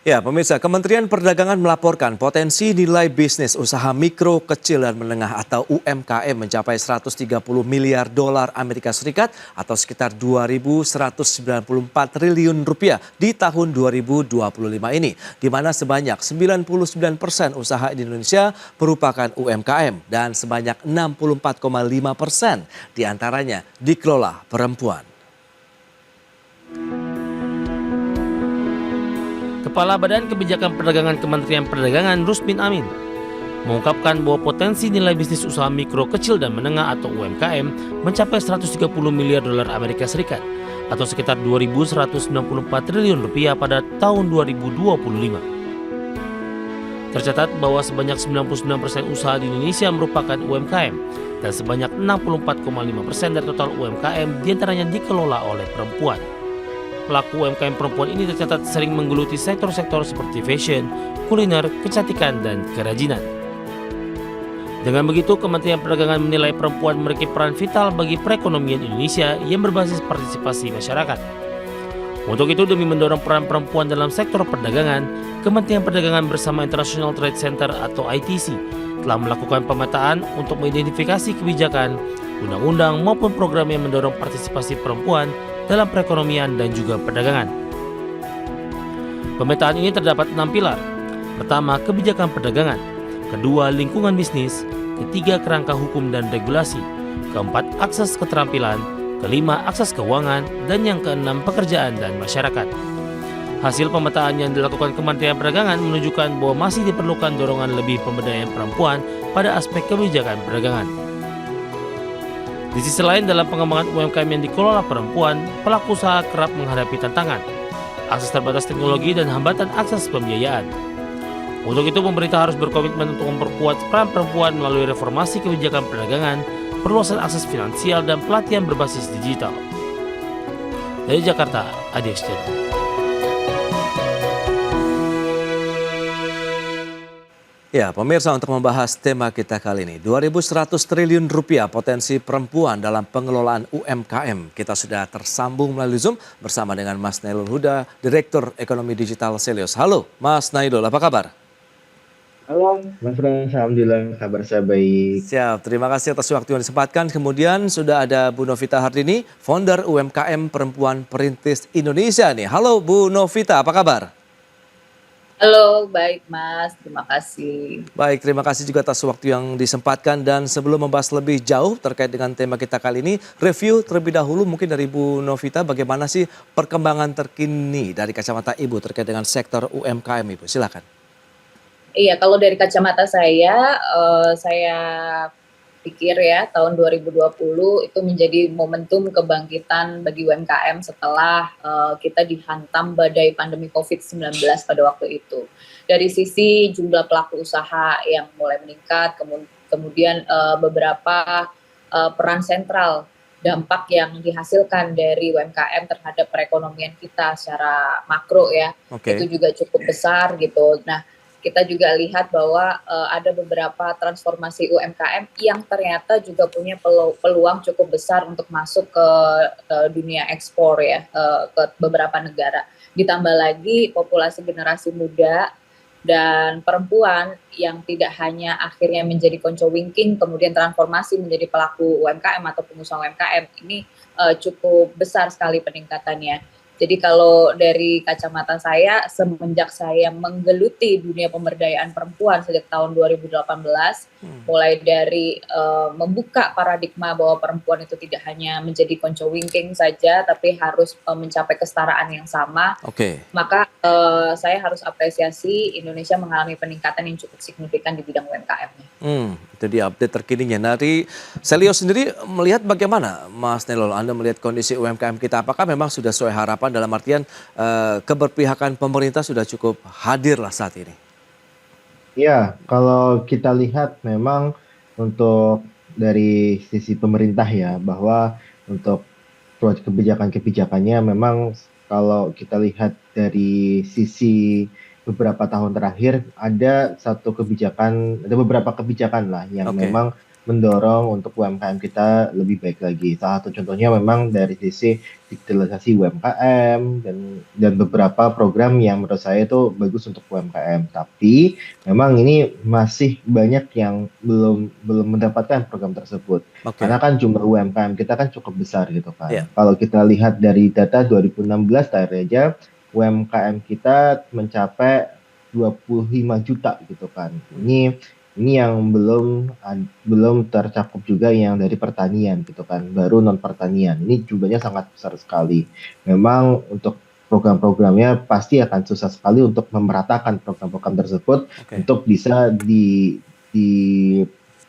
Ya, pemirsa, Kementerian Perdagangan melaporkan potensi nilai bisnis usaha mikro, kecil, dan menengah atau UMKM mencapai 130 miliar dolar Amerika Serikat atau sekitar 2.194 triliun rupiah di tahun 2025 ini, di mana sebanyak 99% usaha di Indonesia merupakan UMKM dan sebanyak 64,5% diantaranya dikelola perempuan. Kepala Badan Kebijakan Perdagangan Kementerian Perdagangan Rusmin Amin mengungkapkan bahwa potensi nilai bisnis usaha mikro, kecil, dan menengah atau UMKM mencapai 130 miliar dolar Amerika Serikat atau sekitar 2.194 triliun rupiah pada tahun 2025. Tercatat bahwa sebanyak 99% usaha di Indonesia merupakan UMKM dan sebanyak 64,5% dari total UMKM diantaranya dikelola oleh perempuan. Pelaku UMKM perempuan ini tercatat sering menggeluti sektor-sektor seperti fashion, kuliner, kecantikan, dan kerajinan. Dengan begitu, Kementerian Perdagangan menilai perempuan memiliki peran vital bagi perekonomian Indonesia yang berbasis partisipasi masyarakat. Untuk itu, demi mendorong peran perempuan dalam sektor perdagangan, Kementerian Perdagangan bersama International Trade Center atau ITC telah melakukan pemetaan untuk mengidentifikasi kebijakan, undang-undang maupun program yang mendorong partisipasi perempuan dalam perekonomian dan juga perdagangan. Pemetaan ini terdapat 6 pilar. Pertama, kebijakan perdagangan. Kedua, lingkungan bisnis. Ketiga, kerangka hukum dan regulasi. Keempat, akses keterampilan. Kelima, akses keuangan. Dan yang keenam, pekerjaan dan masyarakat. Hasil pemetaan yang dilakukan Kementerian Perdagangan menunjukkan bahwa masih diperlukan dorongan lebih pemberdayaan perempuan pada aspek kebijakan perdagangan. Di sisi lain, dalam pengembangan UMKM yang dikelola perempuan, pelaku usaha kerap menghadapi tantangan, akses terbatas teknologi, dan hambatan akses pembiayaan. Untuk itu, pemerintah harus berkomitmen untuk memperkuat peran perempuan melalui reformasi kebijakan perdagangan, perluasan akses finansial, dan pelatihan berbasis digital. Dari Jakarta, Adi Ekstian. Ya, pemirsa, untuk membahas tema kita kali ini, 2.100 triliun rupiah potensi perempuan dalam pengelolaan UMKM. Kita sudah tersambung melalui Zoom bersama dengan Mas Nailul Huda, Direktur Ekonomi Digital Selios. Halo, Mas Nailul, apa kabar? Halo, Mas Frans. Alhamdulillah kabar saya baik. Siap, terima kasih atas waktu yang disempatkan. Kemudian sudah ada Bu Novita Hardini, founder UMKM Perempuan Perintis Indonesia nih. Halo Bu Novita, apa kabar? Halo, baik Mas, terima kasih. Baik, terima kasih juga atas waktu yang disempatkan. Dan sebelum membahas lebih jauh terkait dengan tema kita kali ini, review terlebih dahulu mungkin dari Bu Novita, bagaimana sih perkembangan terkini dari kacamata Ibu terkait dengan sektor UMKM Ibu, silakan. Iya, kalau dari kacamata saya pikir ya tahun 2020 itu menjadi momentum kebangkitan bagi UMKM setelah kita dihantam badai pandemi COVID-19 pada waktu itu. Dari sisi jumlah pelaku usaha yang mulai meningkat, kemudian beberapa peran sentral dampak yang dihasilkan dari UMKM terhadap perekonomian kita secara makro ya, itu juga cukup besar gitu. Nah, kita juga lihat bahwa ada beberapa transformasi UMKM yang ternyata juga punya peluang cukup besar untuk masuk ke dunia ekspor ya, ke beberapa negara. Ditambah lagi populasi generasi muda dan perempuan yang tidak hanya akhirnya menjadi konco winking, kemudian transformasi menjadi pelaku UMKM atau pengusaha UMKM, ini cukup besar sekali peningkatannya. Jadi kalau dari kacamata saya, semenjak saya menggeluti dunia pemberdayaan perempuan sejak tahun 2018, mulai dari membuka paradigma bahwa perempuan itu tidak hanya menjadi konco winking saja, tapi harus mencapai kesetaraan yang sama, maka saya harus apresiasi Indonesia mengalami peningkatan yang cukup signifikan di bidang UMKM-nya. Itu dia update terkininya. Dari Selios sendiri melihat bagaimana Mas Nailul, Anda melihat kondisi UMKM kita, apakah memang sudah sesuai harapan dalam artian keberpihakan pemerintah sudah cukup hadir lah saat ini? Ya, kalau kita lihat memang untuk dari sisi pemerintah ya, bahwa untuk kebijakan-kebijakannya memang kalau kita lihat dari sisi beberapa tahun terakhir ada beberapa kebijakan lah yang memang mendorong untuk UMKM kita lebih baik lagi. Salah satu contohnya memang dari sisi digitalisasi UMKM dan beberapa program yang menurut saya itu bagus untuk UMKM. Tapi memang ini masih banyak yang belum belum mendapatkan program tersebut. Karena Oke, kan jumlah UMKM kita kan cukup besar gitu kan. ya. Kalau kita lihat dari data 2016 terakhir aja, UMKM kita mencapai 25 juta gitu kan. Ini yang belum tercakup juga yang dari pertanian gitu kan, baru non pertanian. Ini jumlahnya sangat besar sekali. Memang untuk program-programnya pasti akan susah sekali untuk memeratakan program-program tersebut Oke. untuk bisa di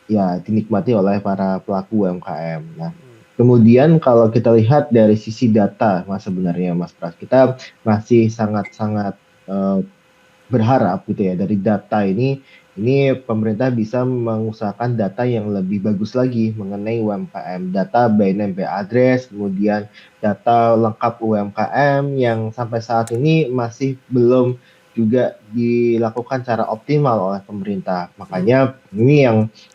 ya dinikmati oleh para pelaku UMKM. Nah, kemudian kalau kita lihat dari sisi data, Mas sebenarnya Mas Pras, kita masih sangat-sangat eh, berharap gitu ya dari data ini pemerintah bisa mengusahakan data yang lebih bagus lagi mengenai UMKM, data by name by address, kemudian data lengkap UMKM yang sampai saat ini masih belum juga dilakukan secara optimal oleh pemerintah. Hmm, Makanya ini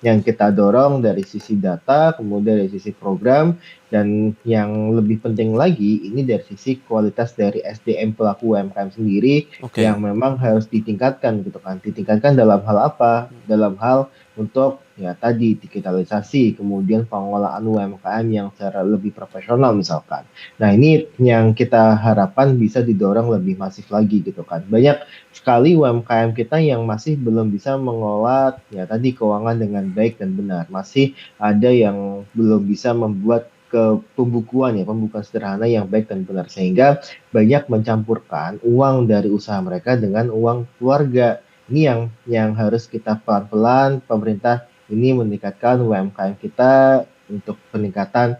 yang kita dorong dari sisi data, kemudian dari sisi program, dan yang lebih penting lagi ini dari sisi kualitas dari SDM pelaku UMKM sendiri oke. yang memang harus ditingkatkan gitu kan. Ditingkatkan dalam hal apa? Dalam hal untuk ya tadi digitalisasi, kemudian pengelolaan UMKM yang secara lebih profesional misalkan. Nah, ini yang kita harapkan bisa didorong lebih masif lagi gitu kan. Banyak sekali UMKM kita yang masih belum bisa mengelola ya tadi keuangan dengan baik dan benar. Masih ada yang belum bisa membuat ke pembukuan ya, pembukuan sederhana yang baik dan benar sehingga banyak mencampurkan uang dari usaha mereka dengan uang keluarga. Ini yang harus kita pelan-pelan pemerintah ini meningkatkan UMKM kita untuk peningkatan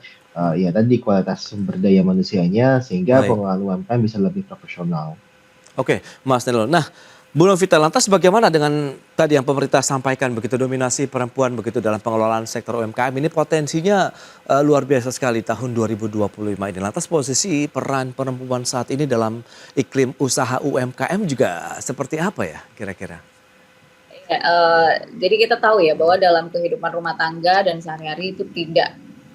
ya tadi kualitas sumber daya manusianya sehingga Baik. pengelolaan UMKM bisa lebih profesional. Oke, Mas Nelul. Nah, Bu Novita, lantas bagaimana dengan tadi yang pemerintah sampaikan begitu dominasi perempuan begitu dalam pengelolaan sektor UMKM ini potensinya luar biasa sekali tahun 2025 ini. Lantas posisi peran perempuan saat ini dalam iklim usaha UMKM juga seperti apa ya kira-kira? Ya, jadi kita tahu ya bahwa dalam kehidupan rumah tangga dan sehari-hari itu tidak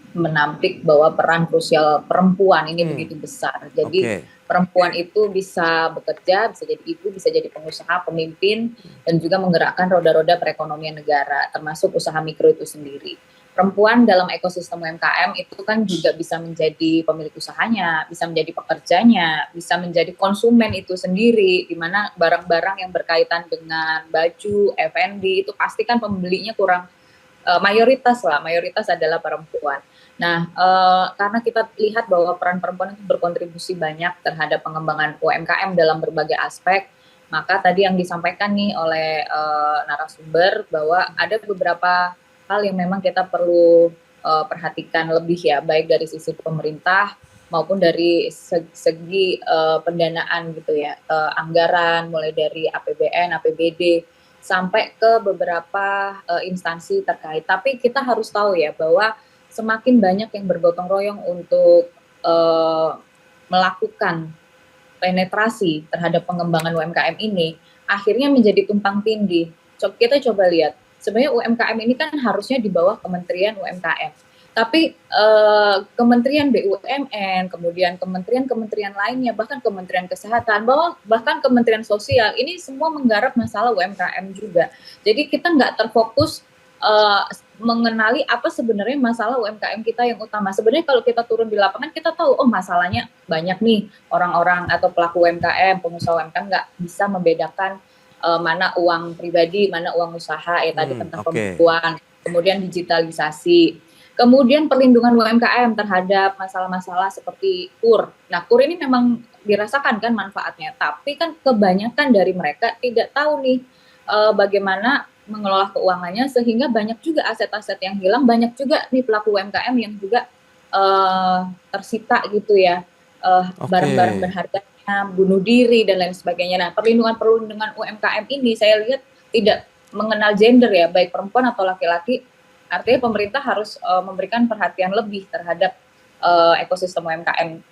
menampik bahwa peran krusial perempuan ini Hmm, begitu besar. Jadi oke. perempuan itu bisa bekerja, bisa jadi ibu, bisa jadi pengusaha, pemimpin, dan juga menggerakkan roda-roda perekonomian negara, termasuk usaha mikro itu sendiri. Perempuan dalam ekosistem UMKM itu kan juga bisa menjadi pemilik usahanya, bisa menjadi pekerjanya, bisa menjadi konsumen itu sendiri, di mana barang-barang yang berkaitan dengan baju, F&B itu pasti kan pembelinya kurang mayoritas adalah perempuan. Nah, karena kita lihat bahwa peran perempuan itu berkontribusi banyak terhadap pengembangan UMKM dalam berbagai aspek, maka tadi yang disampaikan nih oleh narasumber bahwa ada beberapa hal yang memang kita perlu perhatikan lebih ya, baik dari sisi pemerintah maupun dari segi pendanaan gitu ya, anggaran mulai dari APBN, APBD sampai ke beberapa instansi terkait. Tapi kita harus tahu ya bahwa semakin banyak yang bergotong royong untuk melakukan penetrasi terhadap pengembangan UMKM ini, akhirnya menjadi tumpang tindih. Kita coba lihat, sebenarnya UMKM ini kan harusnya di bawah Kementerian UMKM. Tapi Kementerian BUMN, kemudian kementerian-kementerian lainnya, bahkan Kementerian Kesehatan, bahkan Kementerian Sosial, ini semua menggarap masalah UMKM juga. Jadi kita nggak terfokus mengenali apa sebenarnya masalah UMKM kita yang utama. Sebenarnya kalau kita turun di lapangan, kita tahu, oh masalahnya banyak nih orang-orang atau pelaku UMKM, pengusaha UMKM nggak bisa membedakan mana uang pribadi, mana uang usaha, ya tadi tentang Oke. pembukuan, kemudian digitalisasi. Kemudian perlindungan UMKM terhadap masalah-masalah seperti KUR. Nah, KUR ini memang dirasakan kan manfaatnya, tapi kan kebanyakan dari mereka tidak tahu nih bagaimana mengelola keuangannya sehingga banyak juga aset-aset yang hilang, banyak juga nih pelaku UMKM yang juga tersita gitu ya, Oke. barang-barang berharganya, bunuh diri dan lain sebagainya. Nah, perlindungan UMKM ini saya lihat tidak mengenal gender ya, baik perempuan atau laki-laki. Artinya pemerintah harus memberikan perhatian lebih terhadap ekosistem UMKM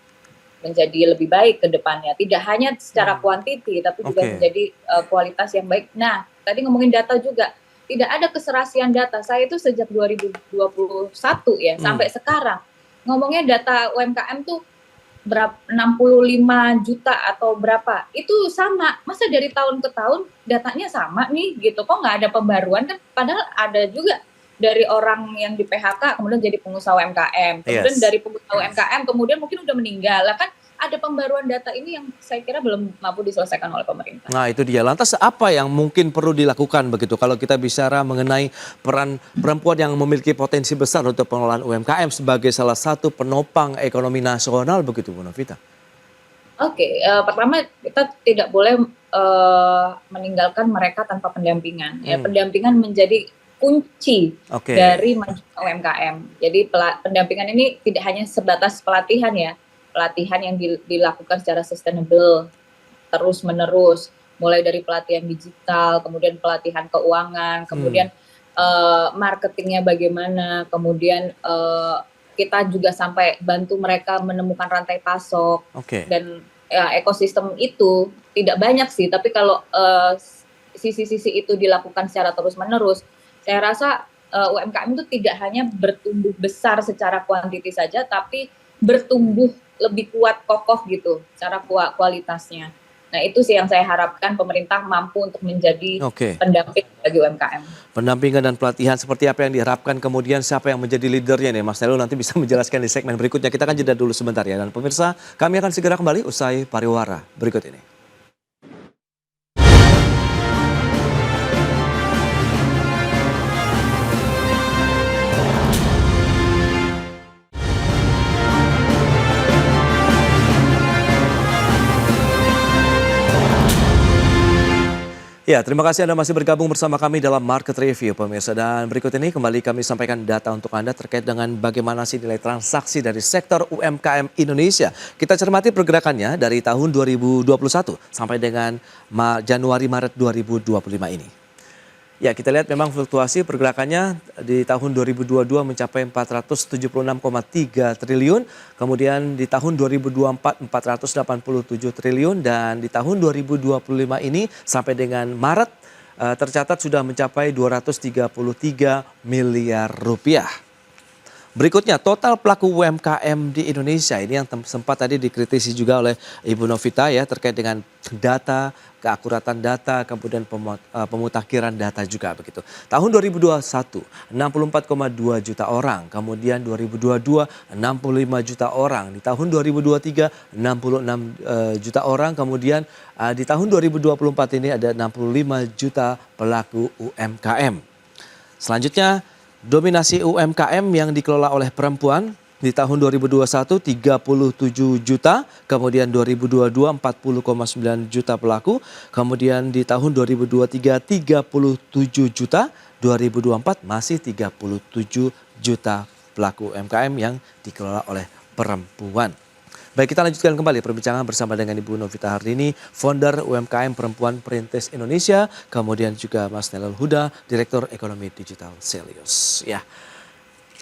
menjadi lebih baik ke depannya. Tidak hanya secara kuantiti, tapi juga Oke. menjadi kualitas yang baik. Nah, tadi ngomongin data juga. tidak ada keserasian data. Saya itu sejak 2021 ya sampai sekarang ngomongnya data UMKM tuh berapa 65 juta atau berapa. Itu sama. Masa dari tahun ke tahun datanya sama nih gitu. Kok nggak ada pembaruan kan padahal ada juga dari orang yang di PHK kemudian jadi pengusaha UMKM. Kemudian dari pengusaha UMKM kemudian mungkin udah meninggal. Lah kan ada pembaruan data ini yang saya kira belum mampu diselesaikan oleh pemerintah. Nah itu dia. Lantas apa yang mungkin perlu dilakukan begitu kalau kita bicara mengenai peran perempuan yang memiliki potensi besar untuk pengelolaan UMKM sebagai salah satu penopang ekonomi nasional begitu Bu Novita? Oke, pertama kita tidak boleh meninggalkan mereka tanpa pendampingan. Ya, pendampingan menjadi kunci dari majunya UMKM. Jadi pendampingan ini tidak hanya sebatas pelatihan ya. Pelatihan yang dilakukan secara sustainable terus-menerus, mulai dari pelatihan digital, kemudian pelatihan keuangan, kemudian marketingnya bagaimana, kemudian kita juga sampai bantu mereka menemukan rantai pasok dan ekosistem itu tidak banyak sih, tapi kalau sisi-sisi itu dilakukan secara terus-menerus, saya rasa UMKM itu tidak hanya bertumbuh besar secara kuantiti saja, tapi bertumbuh lebih kuat kokoh gitu secara kualitasnya. Nah itu sih yang saya harapkan pemerintah mampu untuk menjadi pendamping bagi UMKM. Pendampingan dan pelatihan seperti apa yang diharapkan, kemudian siapa yang menjadi leadernya nih Mas Nailul nanti bisa menjelaskan di segmen berikutnya. Kita akan jeda dulu sebentar ya, dan pemirsa kami akan segera kembali usai pariwara berikut ini. Ya, terima kasih Anda masih bergabung bersama kami dalam Market Review, pemirsa. Dan berikut ini kembali kami sampaikan data untuk Anda terkait dengan bagaimana sih nilai transaksi dari sektor UMKM Indonesia. Kita cermati pergerakannya dari tahun 2021 sampai dengan Januari-Maret 2025 ini. Ya, kita lihat memang fluktuasi pergerakannya di tahun 2022 mencapai 476,3 triliun, kemudian di tahun 2024 487 triliun, dan di tahun 2025 ini sampai dengan Maret tercatat sudah mencapai 233 miliar rupiah. Berikutnya, total pelaku UMKM di Indonesia ini yang sempat tadi dikritisi juga oleh Ibu Novita ya, terkait dengan data, keakuratan data, kemudian pemutakhiran data juga begitu. Tahun 2021 64,2 juta orang, kemudian 2022 65 juta orang, di tahun 2023 66 juta orang, kemudian di tahun 2024 ini ada 65 juta pelaku UMKM. Selanjutnya, dominasi UMKM yang dikelola oleh perempuan di tahun 2021 37 juta, kemudian 2022 40,9 juta pelaku, kemudian di tahun 2023 37 juta, 2024 masih 37 juta pelaku UMKM yang dikelola oleh perempuan. Baik, kita lanjutkan kembali perbincangan bersama dengan Ibu Novita Hardini, founder UMKM Perempuan Perintis Indonesia, kemudian juga Mas Nailul Huda, Direktur Ekonomi Digital Selius. Ya,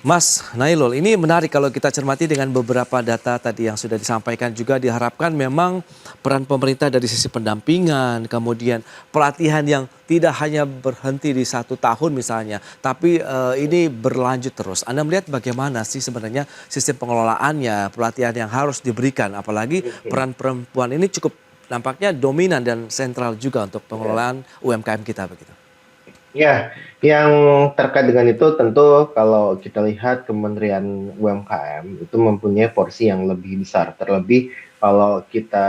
Mas Nailul, ini menarik kalau kita cermati dengan beberapa data tadi yang sudah disampaikan, juga diharapkan memang peran pemerintah dari sisi pendampingan, kemudian pelatihan yang tidak hanya berhenti di 1 tahun misalnya, tapi ini berlanjut terus. Anda melihat bagaimana sih sebenarnya sistem pengelolaannya, pelatihan yang harus diberikan, apalagi peran perempuan ini cukup nampaknya dominan dan sentral juga untuk pengelolaan UMKM kita begitu. Ya, yang terkait dengan itu tentu kalau kita lihat Kementerian UMKM itu mempunyai porsi yang lebih besar. Terlebih kalau kita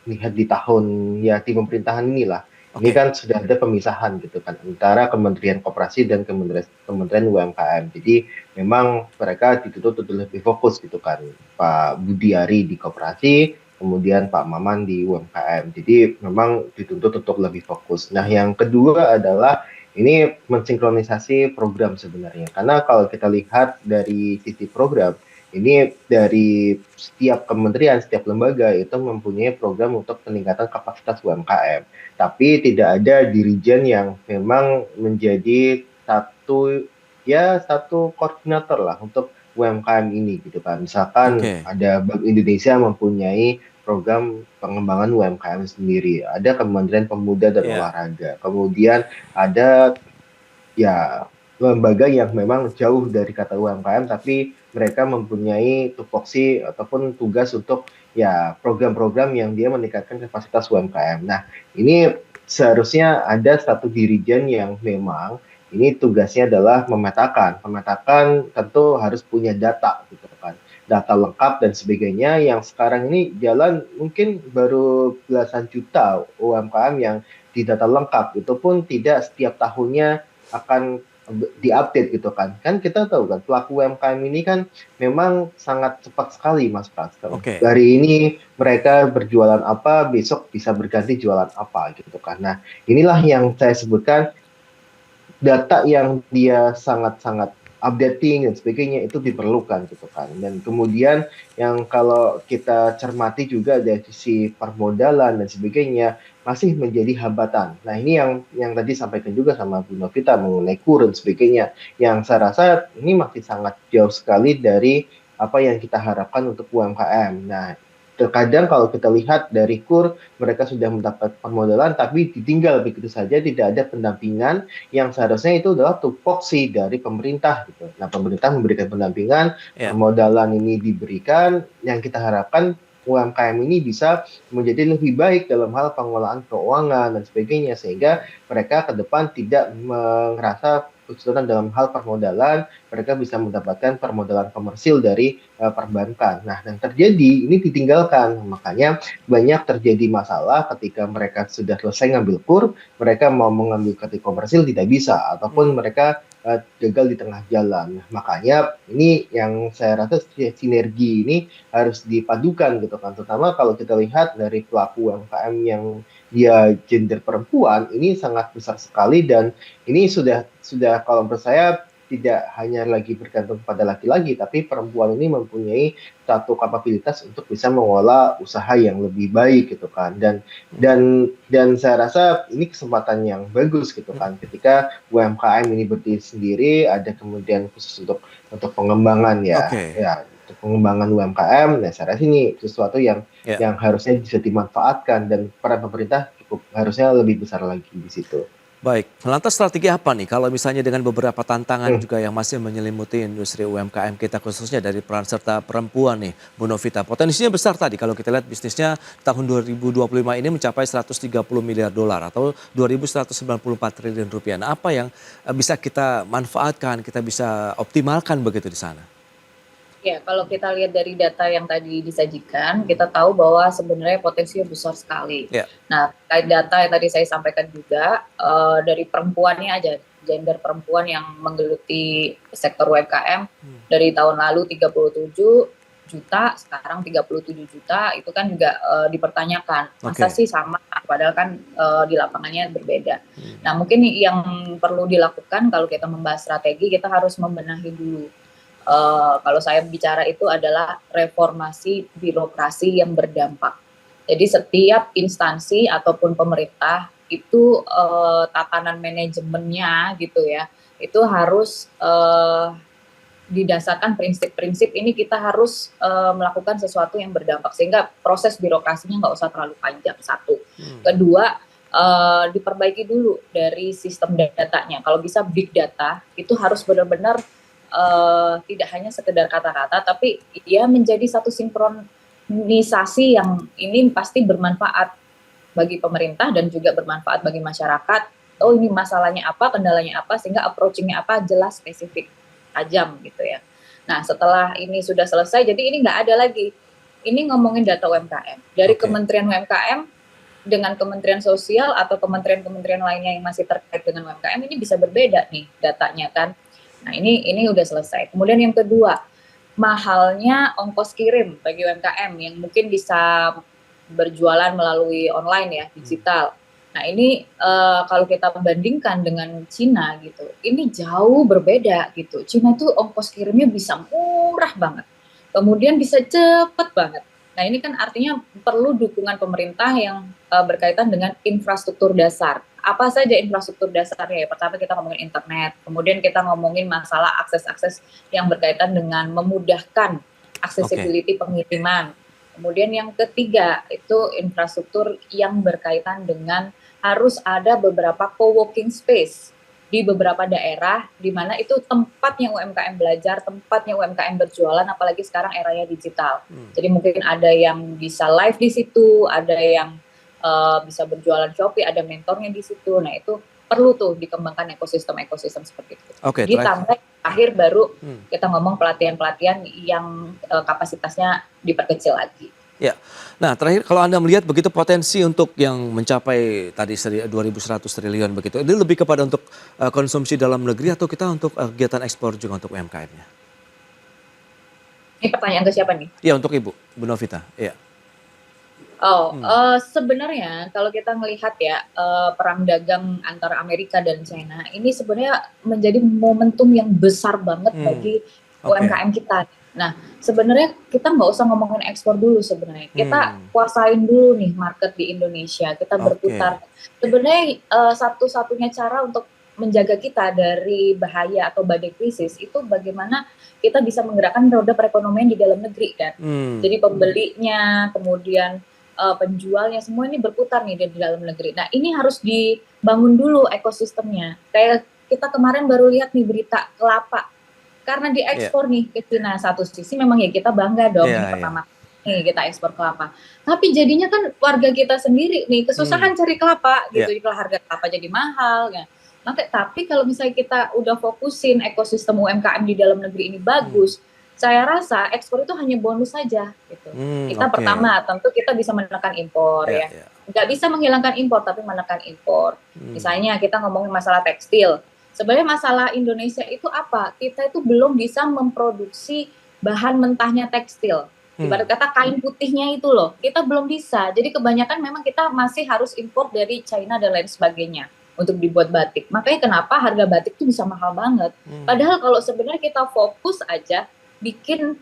lihat di tahun ya di pemerintahan inilah, ini kan sudah ada pemisahan gitu kan antara Kementerian Koperasi dan Kementerian UMKM. Jadi memang mereka dituntut untuk lebih fokus gitu kan. Pak Budiari di Koperasi, kemudian Pak Maman di UMKM. Jadi memang dituntut untuk lebih fokus. Nah, yang kedua adalah ini mensinkronisasi program sebenarnya. Karena kalau kita lihat dari sisi program, ini dari setiap kementerian, setiap lembaga itu mempunyai program untuk peningkatan kapasitas UMKM. Tapi tidak ada dirijen yang memang menjadi satu koordinator lah untuk UMKM ini gitu kan. Misalkan ada Bank Indonesia mempunyai program pengembangan UMKM sendiri, ada Kementerian Pemuda dan Olahraga, kemudian ada ya lembaga yang memang jauh dari kata UMKM, tapi mereka mempunyai tupoksi ataupun tugas untuk ya program-program yang dia meningkatkan kapasitas UMKM. Nah, ini seharusnya ada satu dirijen yang memang ini tugasnya adalah memetakan. Memetakan tentu harus punya data gitu kan. Data lengkap dan sebagainya yang sekarang ini jalan mungkin baru belasan juta UMKM yang di data lengkap. Itu pun tidak setiap tahunnya akan diupdate gitu kan. Kan kita tahu kan pelaku UMKM ini kan memang sangat cepat sekali Mas Pras. Oke. Hari ini mereka berjualan apa, besok bisa berganti jualan apa gitu kan. Nah, inilah yang saya sebutkan data yang dia sangat-sangat updating dan sebagainya itu diperlukan gitu kan. Dan kemudian yang kalau kita cermati juga dari sisi permodalan dan sebagainya masih menjadi hambatan. Nah, ini yang tadi sampaikan juga sama Bu Novita mengenai KUR dan sebagainya yang saya rasa ini masih sangat jauh sekali dari apa yang kita harapkan untuk UMKM. Nah, terkadang kalau kita lihat dari KUR mereka sudah mendapat permodalan tapi ditinggal begitu saja, tidak ada pendampingan yang seharusnya itu adalah tupoksi dari pemerintah gitu. Nah, pemerintah memberikan pendampingan, Ya. permodalan ini diberikan, yang kita harapkan UMKM ini bisa menjadi lebih baik dalam hal pengelolaan keuangan dan sebagainya, sehingga mereka ke depan tidak merasa kesulitan dalam hal permodalan, mereka bisa mendapatkan permodalan komersil dari perbankan. Nah, dan terjadi ini ditinggalkan, makanya banyak terjadi masalah ketika mereka sudah selesai ngambil KUR, mereka mau mengambil kredit komersil tidak bisa, ataupun mereka gagal di tengah jalan. Nah, makanya ini yang saya rasa sinergi ini harus dipadukan gitu kan. Terutama kalau kita lihat dari pelaku UMKM yang dia gender perempuan ini sangat besar sekali dan ini sudah kalau menurut saya tidak hanya lagi bergantung pada laki-laki, tapi perempuan ini mempunyai satu kapabilitas untuk bisa mengelola usaha yang lebih baik gitu kan. Dan saya rasa ini kesempatan yang bagus gitu kan ketika UMKM ini berdiri sendiri, ada kemudian khusus untuk pengembangan Oke. untuk pengembangan UMKM. Nah, saya rasa ini sesuatu yang Ya. harusnya bisa dimanfaatkan dan peran pemerintah cukup harusnya lebih besar lagi di situ. Baik, lantas strategi apa nih kalau misalnya dengan beberapa tantangan Hmm. juga yang masih menyelimuti industri UMKM kita khususnya dari peran serta perempuan nih, Bu Novita. Potensinya besar tadi kalau kita lihat bisnisnya tahun 2025 ini mencapai 130 miliar dolar atau 2.194 triliun rupiah. Nah, apa yang bisa kita manfaatkan, kita bisa optimalkan begitu di sana? Ya, kalau kita lihat dari data yang tadi disajikan, kita tahu bahwa sebenarnya potensinya besar sekali. Ya. Nah, terkait data yang tadi saya sampaikan juga, dari perempuannya aja, gender perempuan yang menggeluti sektor UMKM, dari tahun lalu 37 juta, sekarang 37 juta, itu kan juga dipertanyakan. Masa Oke. sih sama, padahal kan di lapangannya berbeda. Nah, mungkin yang perlu dilakukan kalau kita membahas strategi, kita harus membenahi dulu. Kalau saya bicara itu adalah reformasi birokrasi yang berdampak. Jadi setiap instansi ataupun pemerintah itu tatanan manajemennya gitu ya, itu harus didasarkan prinsip-prinsip ini kita harus melakukan sesuatu yang berdampak sehingga proses birokrasinya nggak usah terlalu panjang, satu. Kedua, diperbaiki dulu dari sistem datanya. Kalau bisa big data itu harus benar-benar tidak hanya sekedar kata-kata, tapi ia menjadi satu sinkronisasi yang ini pasti bermanfaat bagi pemerintah dan juga bermanfaat bagi masyarakat. Oh, ini masalahnya apa, kendalanya apa, sehingga approaching-nya apa, jelas, spesifik, tajam gitu ya. Nah, setelah ini sudah selesai, jadi ini nggak ada lagi. Ini ngomongin data UMKM. Dari Oke. Kementerian UMKM dengan Kementerian Sosial atau kementerian-kementerian lainnya yang masih terkait dengan UMKM ini bisa berbeda nih datanya kan. Nah, ini udah selesai. Kemudian yang kedua, mahalnya ongkos kirim bagi UMKM yang mungkin bisa berjualan melalui online ya, digital. Nah, ini kalau kita bandingkan dengan Cina gitu, ini jauh berbeda gitu. Cina itu ongkos kirimnya bisa murah banget. Kemudian bisa cepet banget. Nah, ini kan artinya perlu dukungan pemerintah yang berkaitan dengan infrastruktur dasar. Apa saja infrastruktur dasarnya? Ya, pertama kita ngomongin internet, kemudian kita ngomongin masalah akses-akses yang berkaitan dengan memudahkan accessibility pengiriman. Kemudian yang ketiga itu infrastruktur yang berkaitan dengan harus ada beberapa co-working space di beberapa daerah di mana itu tempatnya UMKM belajar, tempatnya UMKM berjualan, apalagi sekarang eranya digital. Jadi mungkin ada yang bisa live di situ, ada yang bisa berjualan Shopee, ada mentornya di situ. Nah itu perlu tuh dikembangkan ekosistem seperti itu. Oke, Ditambah akhir baru kita ngomong pelatihan-pelatihan yang kapasitasnya diperkecil lagi. Ya, nah terakhir kalau Anda melihat begitu potensi untuk yang mencapai tadi 2.100 triliun begitu, ini lebih kepada untuk konsumsi dalam negeri atau kita untuk kegiatan ekspor juga untuk UMKM-nya? Ini pertanyaan ke siapa nih? Iya untuk Ibu, Bu Novita. Iya. Sebenarnya kalau kita melihat ya perang dagang antara Amerika dan China ini sebenarnya menjadi momentum yang besar banget bagi UMKM kita. Nah sebenarnya kita nggak usah ngomongin ekspor dulu sebenarnya, kita kuasain dulu nih market di Indonesia, kita berputar. Sebenarnya satu-satunya cara untuk menjaga kita dari bahaya atau badai krisis itu bagaimana kita bisa menggerakkan roda perekonomian di dalam negeri kan. Jadi pembelinya, kemudian penjualnya semua ini berputar nih di dalam negeri. Nah ini harus dibangun dulu ekosistemnya. Kayak kita kemarin baru lihat nih berita kelapa, karena diekspor nih ke Cina. Satu sisi memang ya kita bangga dong pertama nih kita ekspor kelapa. Tapi jadinya kan warga kita sendiri nih kesusahan cari kelapa gitu. Jadi harga kelapa jadi mahal ya. Tapi kalau misalnya kita udah fokusin ekosistem UMKM di dalam negeri ini bagus, saya rasa ekspor itu hanya bonus saja gitu. Kita pertama tentu kita bisa menekan impor ya. Nggak bisa menghilangkan impor tapi menekan impor. Misalnya kita ngomongin masalah tekstil. Sebenarnya masalah Indonesia itu apa? Kita itu belum bisa memproduksi bahan mentahnya tekstil. Ibarat kata kain putihnya itu loh, kita belum bisa. Jadi kebanyakan memang kita masih harus impor dari China dan lain sebagainya untuk dibuat batik. Makanya kenapa harga batik itu bisa mahal banget. Padahal kalau sebenarnya kita fokus aja bikin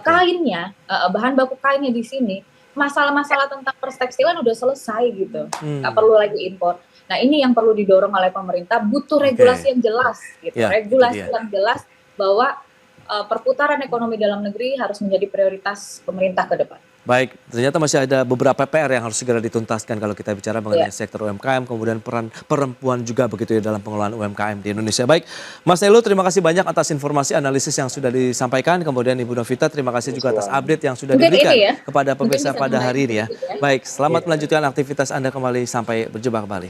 kainnya, bahan baku kainnya di sini, masalah-masalah tentang perstekstilan udah selesai gitu, nggak perlu lagi impor. Nah ini yang perlu didorong oleh pemerintah, butuh regulasi yang jelas, gitu. Regulasi yang jelas bahwa perputaran ekonomi dalam negeri harus menjadi prioritas pemerintah ke depan. Baik, ternyata masih ada beberapa PR yang harus segera dituntaskan kalau kita bicara mengenai sektor UMKM, kemudian peran perempuan juga begitu ya dalam pengelolaan UMKM di Indonesia. Baik, Mas Elu terima kasih banyak atas informasi analisis yang sudah disampaikan, kemudian Ibu Novita terima kasih juga atas update yang sudah diberikan kepada pemirsa pada hari ini ya. Baik, selamat melanjutkan aktivitas Anda kembali, sampai berjumpa kembali.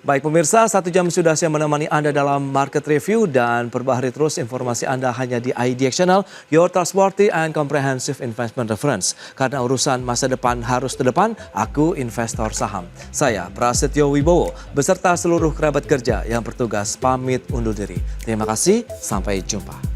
Baik pemirsa, 1 jam sudah saya menemani Anda dalam Market Review dan perbaharui terus informasi Anda hanya di IDX Channel, your trustworthy and comprehensive investment reference. Karena urusan masa depan harus terdepan, aku investor saham. Saya Prasetyo Wibowo beserta seluruh kerabat kerja yang bertugas pamit undur diri. Terima kasih, sampai jumpa.